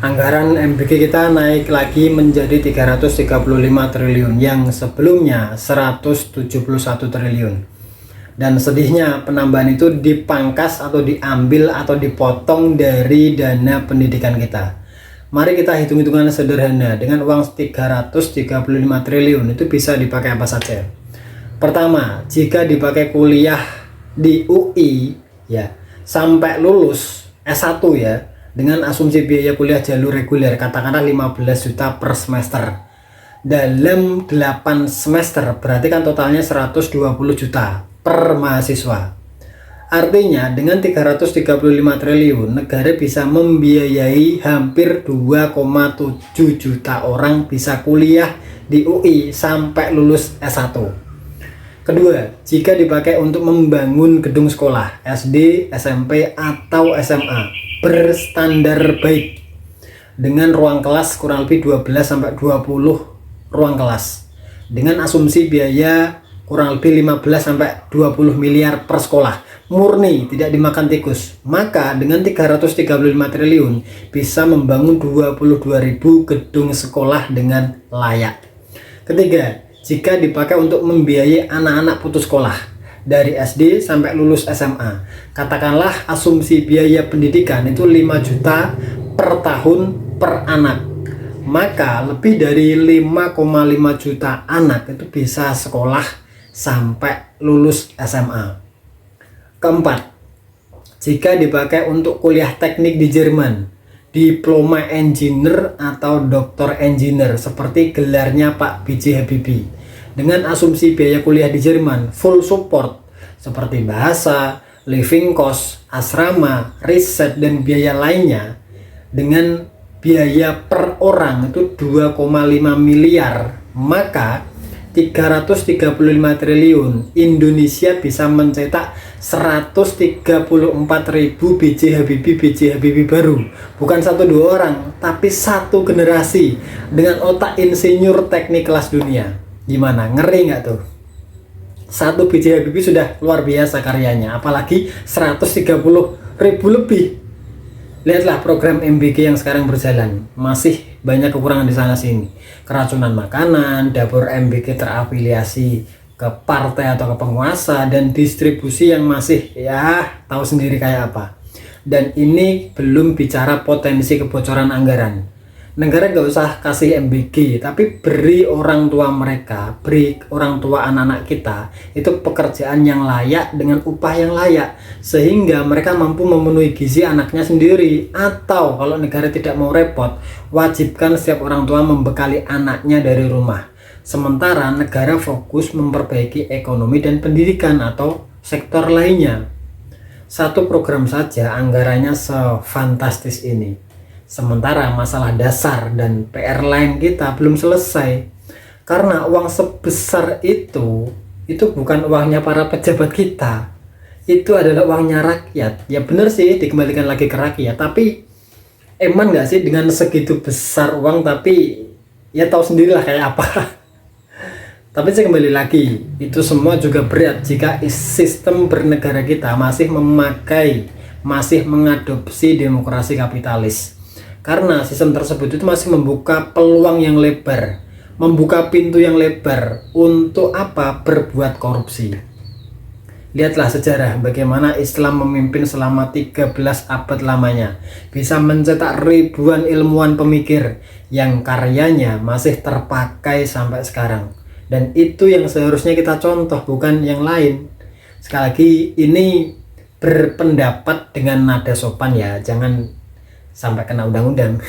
Anggaran MBG kita naik lagi menjadi 335 triliun yang sebelumnya 171 triliun. Dan sedihnya penambahan itu dipangkas atau diambil atau dipotong dari dana pendidikan kita. Mari kita hitung-hitungan sederhana. Dengan uang 335 triliun itu bisa dipakai apa saja. Pertama, jika dipakai kuliah di UI ya sampai lulus S1 ya, dengan asumsi biaya kuliah jalur reguler katakanlah 15 juta per semester dalam 8 semester, berarti kan totalnya 120 juta per mahasiswa. Artinya dengan 335 triliun negara bisa membiayai hampir 2,7 juta orang bisa kuliah di UI sampai lulus S1. Kedua, jika dipakai untuk membangun gedung sekolah SD, SMP atau SMA berstandar baik dengan ruang kelas kurang lebih 12-20 ruang kelas dengan asumsi biaya kurang lebih 15-20 miliar per sekolah murni tidak dimakan tikus, maka dengan 335 triliun bisa membangun 22.000 gedung sekolah dengan layak. Ketiga, jika dipakai untuk membiayai anak-anak putus sekolah dari SD sampai lulus SMA, katakanlah asumsi biaya pendidikan itu 5 juta per tahun per anak, maka lebih dari 5,5 juta anak itu bisa sekolah sampai lulus SMA. Keempat, jika dipakai untuk kuliah teknik di Jerman, diploma engineer atau doktor engineer seperti gelarnya Pak B.J. Habibie, dengan asumsi biaya kuliah di Jerman full support seperti bahasa, living cost, asrama, riset dan biaya lainnya dengan biaya per orang itu 2,5 miliar, maka 335 triliun Indonesia bisa mencetak 134.000 B.J. Habibie baru, bukan 1-2 orang tapi satu generasi dengan otak insinyur teknik kelas dunia. Gimana, ngeri nggak tuh? Satu B.J. Habibie sudah luar biasa karyanya, apalagi 130.000 lebih. Lihatlah program MBG yang sekarang berjalan, masih banyak kekurangan di sana sini. Keracunan makanan, dapur MBG terafiliasi ke partai atau ke penguasa, dan distribusi yang masih ya tahu sendiri kayak apa. Dan ini belum bicara potensi kebocoran anggaran. Negara nggak usah kasih MBG, tapi beri orang tua mereka, beri orang tua anak-anak kita itu pekerjaan yang layak dengan upah yang layak, sehingga mereka mampu memenuhi gizi anaknya sendiri. Atau kalau negara tidak mau repot, wajibkan setiap orang tua membekali anaknya dari rumah, sementara negara fokus memperbaiki ekonomi dan pendidikan atau sektor lainnya. Satu program saja anggarannya sefantastis ini, sementara masalah dasar dan PR lain kita belum selesai. Karena uang sebesar itu bukan uangnya para pejabat kita, itu adalah uangnya rakyat. Ya bener sih dikembalikan lagi ke rakyat, tapi emang nggak sih dengan segitu besar uang, tapi ya tahu sendirilah kayak apa. Tapi saya kembali lagi, itu semua juga berat jika sistem bernegara kita masih mengadopsi demokrasi kapitalis. Karena sistem tersebut itu masih membuka peluang yang lebar, membuka pintu yang lebar untuk apa? Berbuat korupsi. Lihatlah sejarah bagaimana Islam memimpin selama 13 abad lamanya, bisa mencetak ribuan ilmuwan pemikir yang karyanya masih terpakai sampai sekarang. Dan itu yang seharusnya kita contoh, bukan yang lain. Sekali lagi, ini berpendapat dengan nada sopan ya, jangan sampai kena undang-undang.